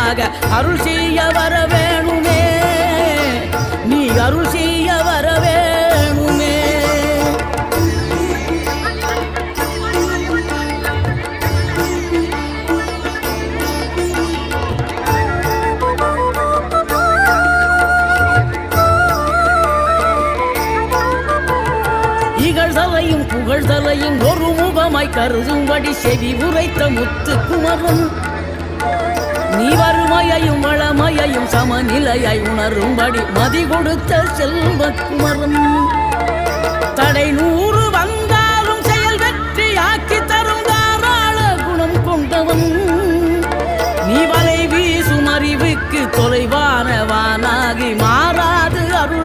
குமரனாக அருள் செய்ய வர வேணுமே, நீ அருள் செய்ய வர வேணுமே. இகழ்தலையும் புகழ்தலையும் ஒரு முகமாய் கருதும்படி செவி உரைத்த முத்து குமரன், நீ வறுமையையும் வளமையையும் சமநிலையை உணரும்படி மதி கொடுத்த செல்வ குமரன், தடை